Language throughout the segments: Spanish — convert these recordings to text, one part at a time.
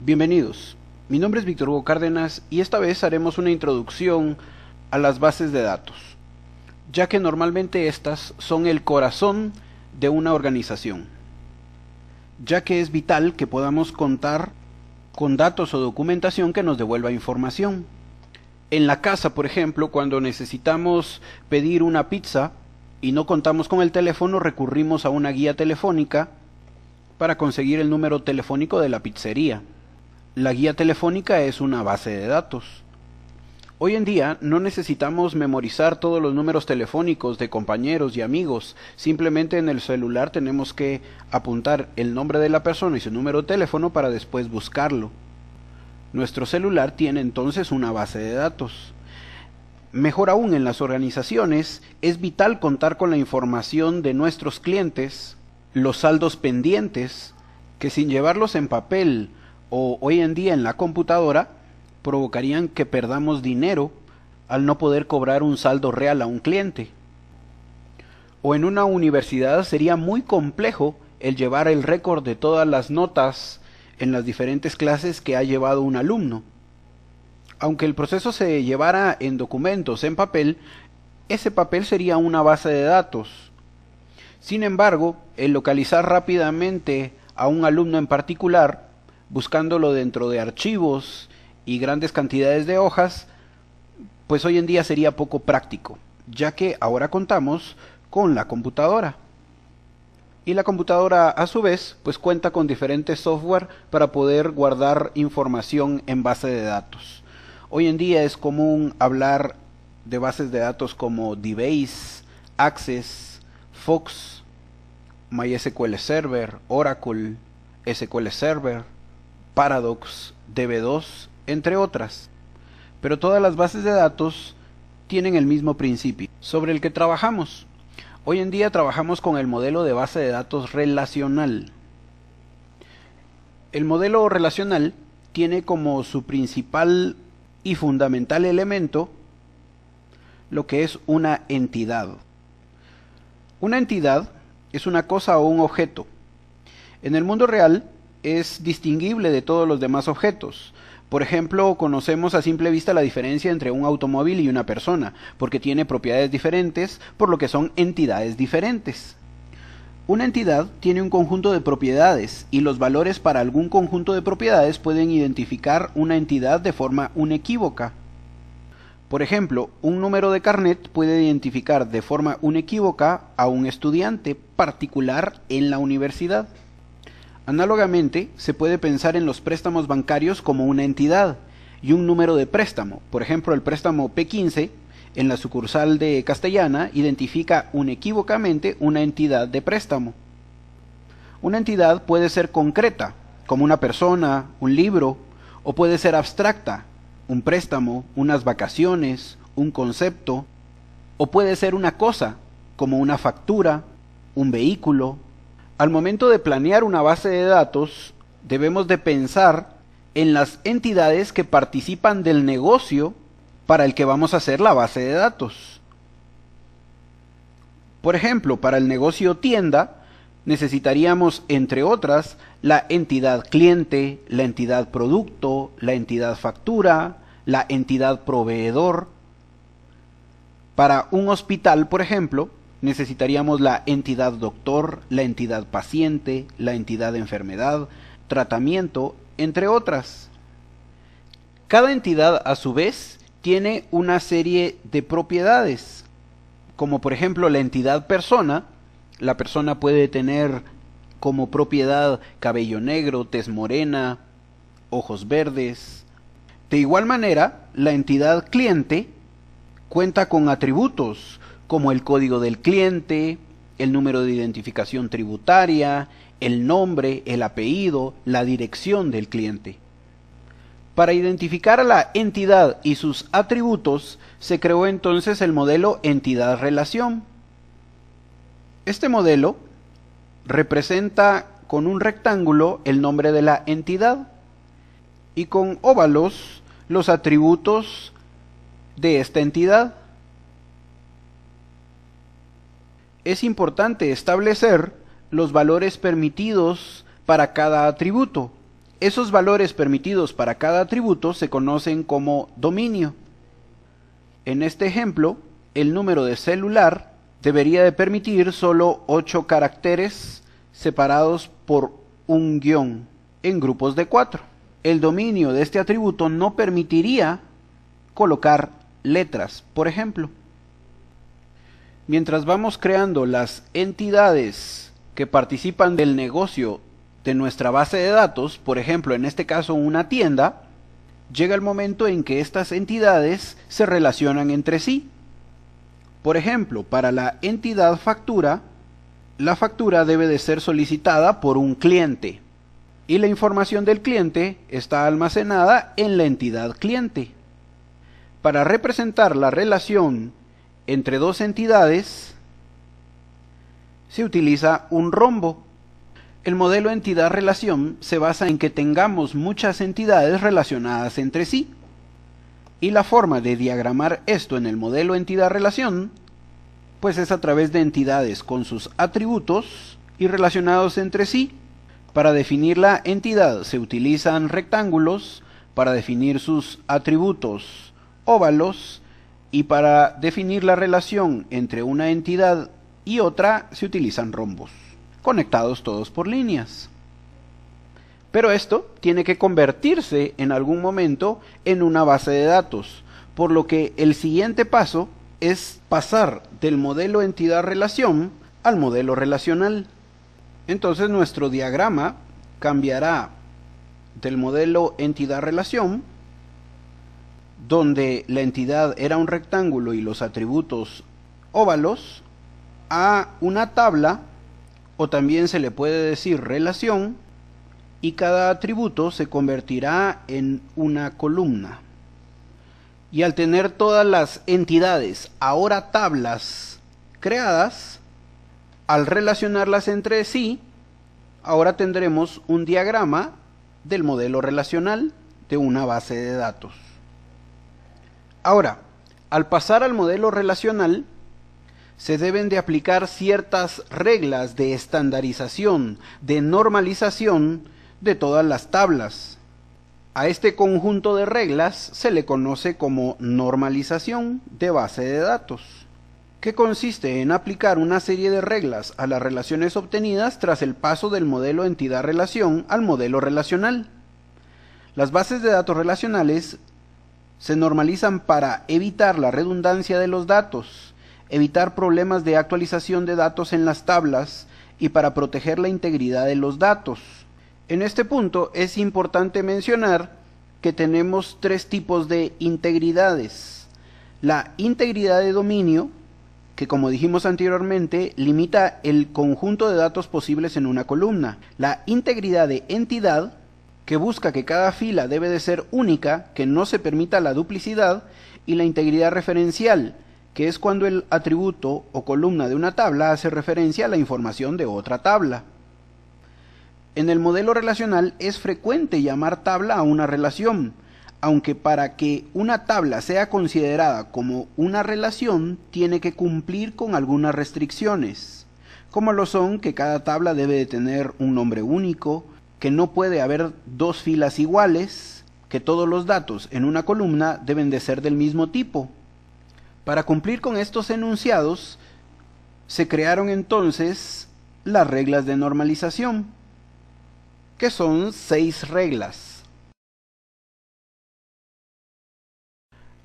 Bienvenidos, mi nombre es Víctor Hugo Cárdenas y esta vez haremos una introducción a las bases de datos, ya que normalmente estas son el corazón de una organización, ya que es vital que podamos contar con datos o documentación que nos devuelva información. En la casa, por ejemplo, cuando necesitamos pedir una pizza y no contamos con el teléfono, recurrimos a una guía telefónica para conseguir el número telefónico de la pizzería. La guía telefónica es una base de datos. Hoy en día no necesitamos memorizar todos los números telefónicos de compañeros y amigos, simplemente en el celular tenemos que apuntar el nombre de la persona y su número de teléfono para después buscarlo. Nuestro celular tiene entonces una base de datos. Mejor aún, en las organizaciones es vital contar con la información de nuestros clientes, los saldos pendientes, que sin llevarlos en papel o hoy en día en la computadora, provocarían que perdamos dinero al no poder cobrar un saldo real a un cliente. O en una universidad sería muy complejo el llevar el récord de todas las notas en las diferentes clases que ha llevado un alumno. Aunque el proceso se llevara en documentos, en papel, ese papel sería una base de datos. Sin embargo, el localizar rápidamente a un alumno en particular, buscándolo dentro de archivos y grandes cantidades de hojas, pues hoy en día sería poco práctico, ya que ahora contamos con la computadora. Y la computadora a su vez pues cuenta con diferentes software para poder guardar información en base de datos. Hoy en día es común hablar de bases de datos como DBase, Access, Fox, MySQL Server, Oracle, SQL Server, Paradox, DB2, entre otras. Pero todas las bases de datos tienen el mismo principio, sobre el que trabajamos. Hoy en día trabajamos con el modelo de base de datos relacional. El modelo relacional tiene como su principal y fundamental elemento lo que es una entidad. Una entidad es una cosa o un objeto. En el mundo real es distinguible de todos los demás objetos. Por ejemplo, conocemos a simple vista la diferencia entre un automóvil y una persona, porque tiene propiedades diferentes, por lo que son entidades diferentes. Una entidad tiene un conjunto de propiedades, y los valores para algún conjunto de propiedades pueden identificar una entidad de forma inequívoca. Por ejemplo, un número de carnet puede identificar de forma inequívoca a un estudiante particular en la universidad. Análogamente, se puede pensar en los préstamos bancarios como una entidad y un número de préstamo. Por ejemplo, el préstamo P15 en la sucursal de Castellana identifica inequívocamente una entidad de préstamo. Una entidad puede ser concreta, como una persona, un libro, o puede ser abstracta, un préstamo, unas vacaciones, un concepto, o puede ser una cosa, como una factura, un vehículo. Al momento de planear una base de datos, debemos de pensar en las entidades que participan del negocio para el que vamos a hacer la base de datos. Por ejemplo, para el negocio tienda, necesitaríamos, entre otras, la entidad cliente, la entidad producto, la entidad factura, la entidad proveedor. Para un hospital, por ejemplo, necesitaríamos la entidad doctor, la entidad paciente, la entidad enfermedad, tratamiento, entre otras. Cada entidad, a su vez, tiene una serie de propiedades, como por ejemplo la entidad persona. La persona puede tener como propiedad cabello negro, tez morena, ojos verdes. De igual manera, la entidad cliente cuenta con atributos como el código del cliente, el número de identificación tributaria, el nombre, el apellido, la dirección del cliente. Para identificar a la entidad y sus atributos, se creó entonces el modelo entidad-relación. Este modelo representa con un rectángulo el nombre de la entidad y con óvalos los atributos de esta entidad. Es importante establecer los valores permitidos para cada atributo. Esos valores permitidos para cada atributo se conocen como dominio. En este ejemplo, el número de celular debería de permitir solo 8 caracteres separados por un guión en grupos de 4. El dominio de este atributo no permitiría colocar letras, por ejemplo. Mientras vamos creando las entidades que participan del negocio de nuestra base de datos, por ejemplo, en este caso una tienda, llega el momento en que estas entidades se relacionan entre sí. Por ejemplo, para la entidad factura, la factura debe de ser solicitada por un cliente y la información del cliente está almacenada en la entidad cliente. Para representar la relación entre dos entidades, se utiliza un rombo. El modelo entidad-relación se basa en que tengamos muchas entidades relacionadas entre sí. Y la forma de diagramar esto en el modelo entidad-relación, pues es a través de entidades con sus atributos y relacionados entre sí. Para definir la entidad se utilizan rectángulos, para definir sus atributos óvalos, y para definir la relación entre una entidad y otra se utilizan rombos, conectados todos por líneas. Pero esto tiene que convertirse en algún momento en una base de datos, por lo que el siguiente paso es pasar del modelo entidad-relación al modelo relacional. Entonces nuestro diagrama cambiará del modelo entidad-relación, donde la entidad era un rectángulo y los atributos óvalos, a una tabla, o también se le puede decir relación, y cada atributo se convertirá en una columna. Y al tener todas las entidades, ahora tablas creadas, al relacionarlas entre sí, ahora tendremos un diagrama del modelo relacional de una base de datos. Ahora, al pasar al modelo relacional, se deben de aplicar ciertas reglas de estandarización, de normalización de todas las tablas. A este conjunto de reglas se le conoce como normalización de base de datos, que consiste en aplicar una serie de reglas a las relaciones obtenidas tras el paso del modelo entidad-relación al modelo relacional. Las bases de datos relacionales se normalizan para evitar la redundancia de los datos, evitar problemas de actualización de datos en las tablas y para proteger la integridad de los datos. En este punto es importante mencionar que tenemos tres tipos de integridades. La integridad de dominio, que como dijimos anteriormente, limita el conjunto de datos posibles en una columna. La integridad de entidad, que busca que cada fila debe de ser única, que no se permita la duplicidad, y la integridad referencial, que es cuando el atributo o columna de una tabla hace referencia a la información de otra tabla. En el modelo relacional es frecuente llamar tabla a una relación, aunque para que una tabla sea considerada como una relación tiene que cumplir con algunas restricciones, como lo son que cada tabla debe de tener un nombre único, que no puede haber dos filas iguales, que todos los datos en una columna deben de ser del mismo tipo. Para cumplir con estos enunciados, se crearon entonces las reglas de normalización, que son 6 reglas.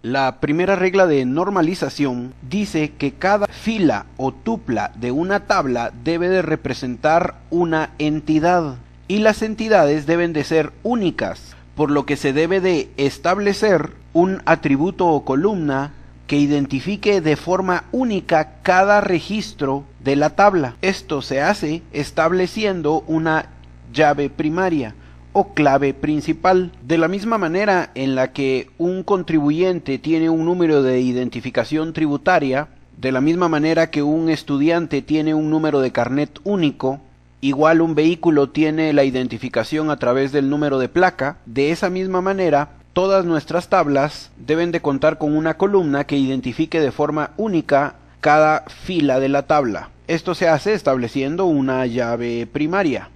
La primera regla de normalización dice que cada fila o tupla de una tabla debe de representar una entidad, y las entidades deben de ser únicas, por lo que se debe de establecer un atributo o columna que identifique de forma única cada registro de la tabla. Esto se hace estableciendo una llave primaria o clave principal. De la misma manera en la que un contribuyente tiene un número de identificación tributaria, de la misma manera que un estudiante tiene un número de carnet único, igual un vehículo tiene la identificación a través del número de placa, de esa misma manera todas nuestras tablas deben de contar con una columna que identifique de forma única cada fila de la tabla. Esto se hace estableciendo una llave primaria.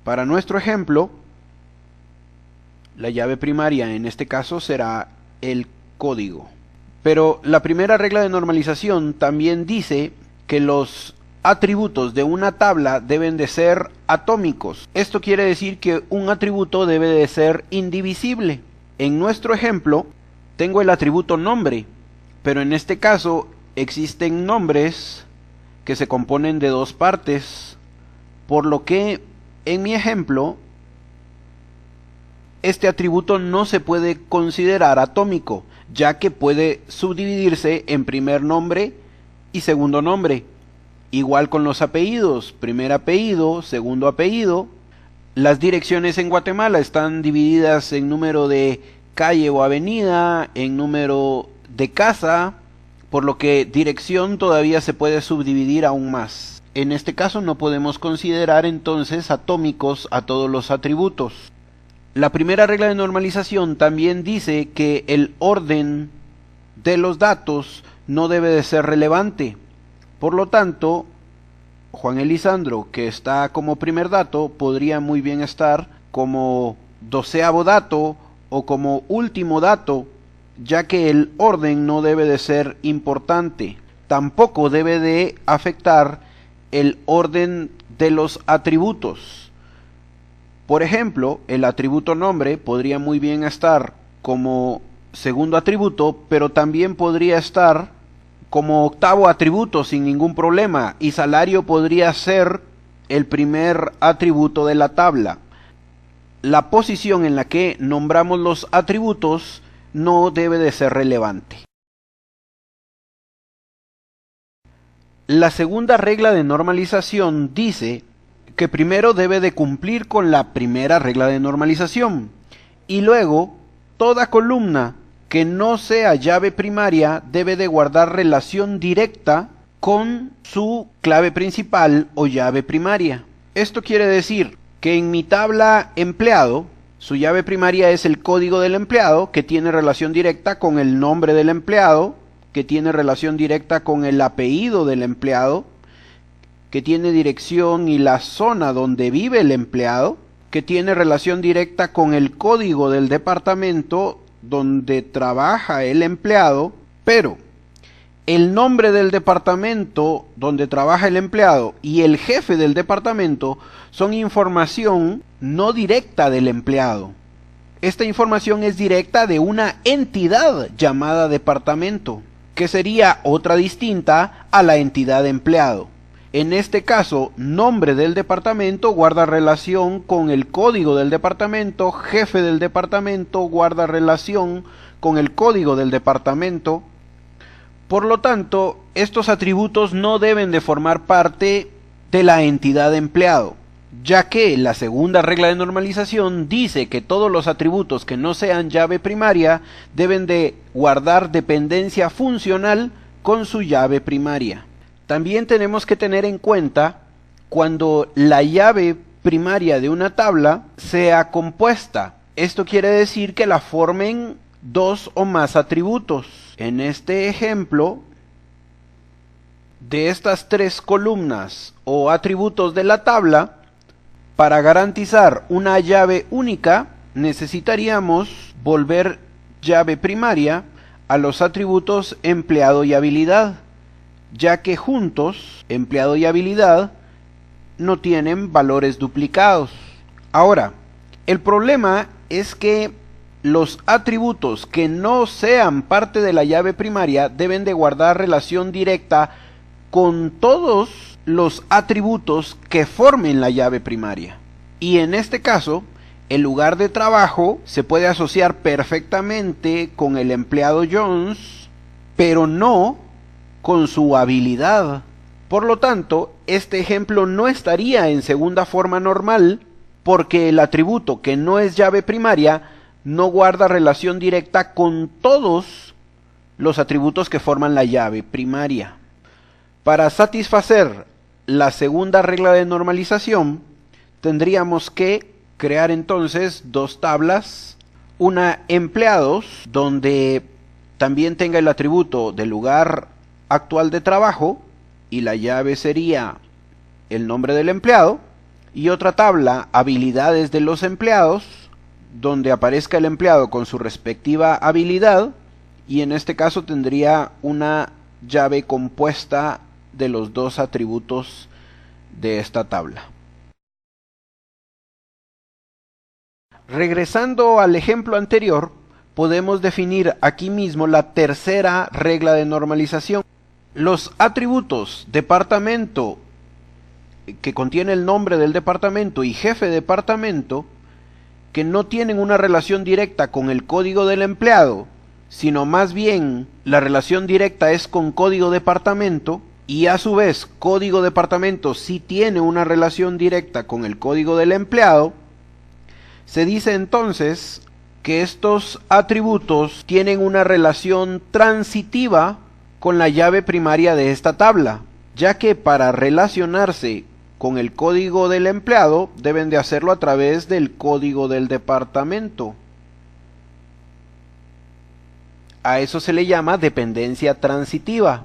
Para nuestro ejemplo, La llave primaria en este caso será el código. Pero la primera regla de normalización también dice que los atributos de una tabla deben de ser atómicos. Esto quiere decir que un atributo debe de ser indivisible. En nuestro ejemplo, tengo el atributo nombre, pero en este caso existen nombres que se componen de dos partes, por lo que en mi ejemplo, este atributo no se puede considerar atómico, ya que puede subdividirse en primer nombre y segundo nombre. Igual con los apellidos, primer apellido, segundo apellido. Las direcciones en Guatemala están divididas en número de calle o avenida, en número de casa, por lo que dirección todavía se puede subdividir aún más. En este caso no podemos considerar entonces atómicos a todos los atributos. La primera regla de normalización también dice que el orden de los datos no debe de ser relevante. Por lo tanto, Juan Elisandro, que está como primer dato, podría muy bien estar como 12º dato o como último dato, ya que el orden no debe de ser importante. Tampoco debe de afectar el orden de los atributos. Por ejemplo, el atributo nombre podría muy bien estar como segundo atributo, pero también podría estar como 8º atributo sin ningún problema, y salario podría ser el primer atributo de la tabla. La posición en la que nombramos los atributos no debe de ser relevante. La segunda regla de normalización dice que primero debe de cumplir con la primera regla de normalización, y luego toda columna que no sea llave primaria debe de guardar relación directa con su clave principal o llave primaria. Esto quiere decir que en mi tabla empleado, su llave primaria es el código del empleado, que tiene relación directa con el nombre del empleado, que tiene relación directa con el apellido del empleado, que tiene dirección y la zona donde vive el empleado, que tiene relación directa con el código del departamento donde trabaja el empleado, pero el nombre del departamento donde trabaja el empleado y el jefe del departamento son información no directa del empleado. Esta información es directa de una entidad llamada departamento, que sería otra distinta a la entidad empleado. En este caso, nombre del departamento guarda relación con el código del departamento, jefe del departamento guarda relación con el código del departamento. Por lo tanto, estos atributos no deben de formar parte de la entidad empleado, ya que la segunda regla de normalización dice que todos los atributos que no sean llave primaria deben de guardar dependencia funcional con su llave primaria. También tenemos que tener en cuenta cuando la llave primaria de una tabla sea compuesta. Esto quiere decir que la formen dos o más atributos. En este ejemplo, de estas tres columnas o atributos de la tabla, para garantizar una llave única, necesitaríamos volver llave primaria a los atributos empleado y habilidad, ya que juntos, empleado y habilidad, no tienen valores duplicados. Ahora, el problema es que los atributos que no sean parte de la llave primaria deben de guardar relación directa con todos los atributos que formen la llave primaria. Y en este caso, el lugar de trabajo se puede asociar perfectamente con el empleado Jones, pero no con su habilidad. Por lo tanto, este ejemplo no estaría en segunda forma normal, porque el atributo que no es llave primaria no guarda relación directa con todos los atributos que forman la llave primaria. Para satisfacer la segunda regla de normalización, tendríamos que crear entonces dos tablas, una empleados, donde también tenga el atributo del lugar actual de trabajo, y la llave sería el nombre del empleado, y otra tabla, habilidades de los empleados, donde aparezca el empleado con su respectiva habilidad, y en este caso tendría una llave compuesta de los dos atributos de esta tabla. Regresando al ejemplo anterior, podemos definir aquí mismo la tercera regla de normalización. Los atributos departamento, que contiene el nombre del departamento, y jefe de departamento, que no tienen una relación directa con el código del empleado, sino más bien la relación directa es con código departamento, y a su vez código departamento sí tiene una relación directa con el código del empleado, se dice entonces que estos atributos tienen una relación transitiva con la llave primaria de esta tabla, ya que para relacionarse con el código del empleado deben de hacerlo a través del código del departamento. A eso se le llama dependencia transitiva.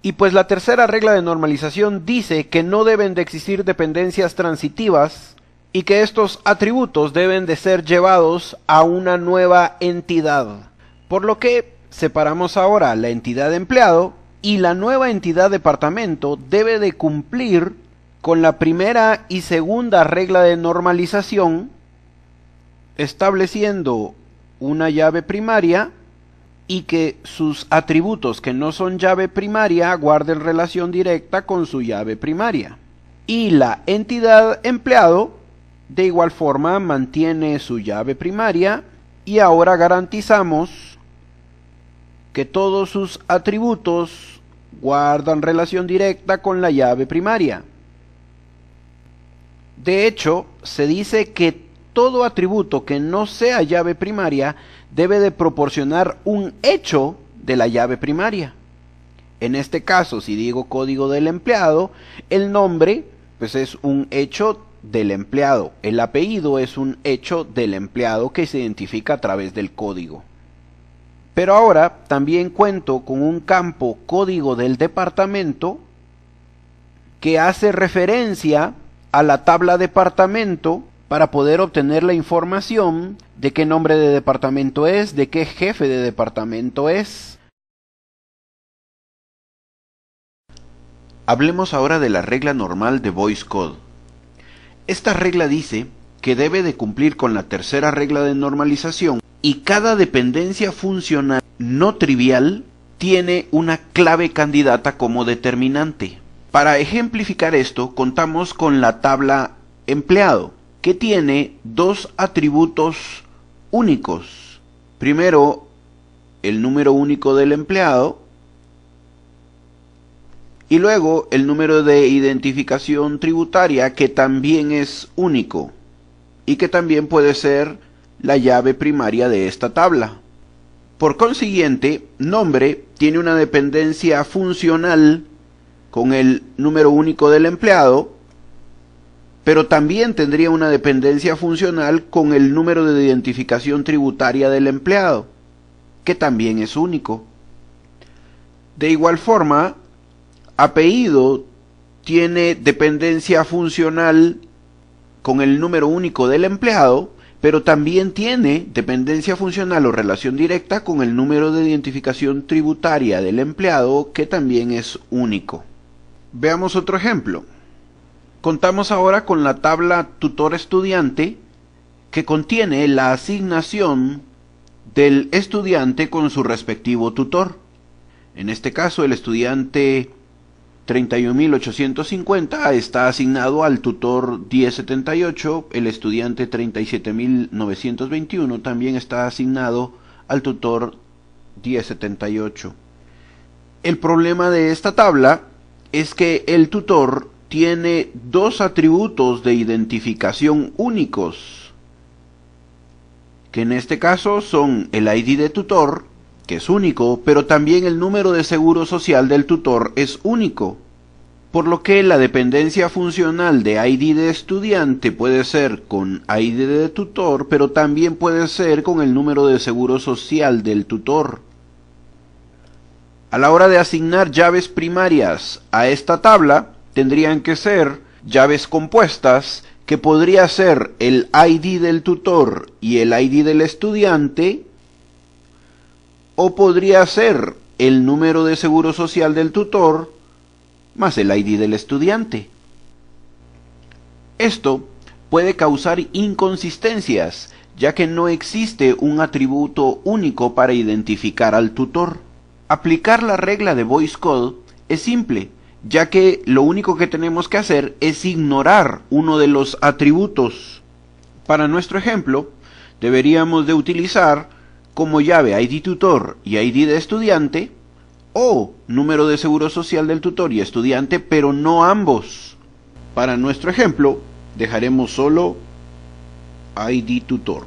Y pues la tercera regla de normalización dice que no deben de existir dependencias transitivas y que estos atributos deben de ser llevados a una nueva entidad. Por lo que separamos ahora la entidad empleado, y la nueva entidad departamento debe de cumplir con la primera y segunda regla de normalización, estableciendo una llave primaria y que sus atributos que no son llave primaria guarden relación directa con su llave primaria. Y la entidad empleado de igual forma mantiene su llave primaria, y ahora garantizamos que todos sus atributos guardan relación directa con la llave primaria. De hecho, se dice que todo atributo que no sea llave primaria debe de proporcionar un hecho de la llave primaria. En este caso, si digo código del empleado, el nombre pues es un hecho del empleado, el apellido es un hecho del empleado que se identifica a través del código. Pero ahora también cuento con un campo código del departamento que hace referencia a la tabla departamento para poder obtener la información de qué nombre de departamento es, de qué jefe de departamento es. Hablemos ahora de la regla normal de Voice Code. Esta regla dice que debe de cumplir con la tercera regla de normalización, y cada dependencia funcional no trivial tiene una clave candidata como determinante. Para ejemplificar esto, contamos con la tabla empleado, que tiene dos atributos únicos. Primero, el número único del empleado, y luego el número de identificación tributaria, que también es único y que también puede ser la llave primaria de esta tabla. Por consiguiente, nombre tiene una dependencia funcional con el número único del empleado, pero también tendría una dependencia funcional con el número de identificación tributaria del empleado, que también es único. De igual forma, apellido tiene dependencia funcional con el número único del empleado, pero también tiene dependencia funcional o relación directa con el número de identificación tributaria del empleado, que también es único. Veamos otro ejemplo. Contamos ahora con la tabla tutor estudiante, que contiene la asignación del estudiante con su respectivo tutor. En este caso, el estudiante 31.850 está asignado al tutor 1078, el estudiante 37.921 también está asignado al tutor 1078. El problema de esta tabla es que el tutor tiene dos atributos de identificación únicos, que en este caso son el ID de tutor, que es único, pero también el número de seguro social del tutor es único, por lo que la dependencia funcional de ID de estudiante puede ser con ID de tutor, pero también puede ser con el número de seguro social del tutor. A la hora de asignar llaves primarias a esta tabla, tendrían que ser llaves compuestas que podría ser el ID del tutor y el ID del estudiante, o podría ser el número de seguro social del tutor más el ID del estudiante. Esto puede causar inconsistencias, ya que no existe un atributo único para identificar al tutor. Aplicar la regla de Boyce Code es simple, ya que lo único que tenemos que hacer es ignorar uno de los atributos. Para nuestro ejemplo, deberíamos de utilizar como llave ID tutor y ID de estudiante, o número de seguro social del tutor y estudiante, pero no ambos. Para nuestro ejemplo, dejaremos solo ID tutor.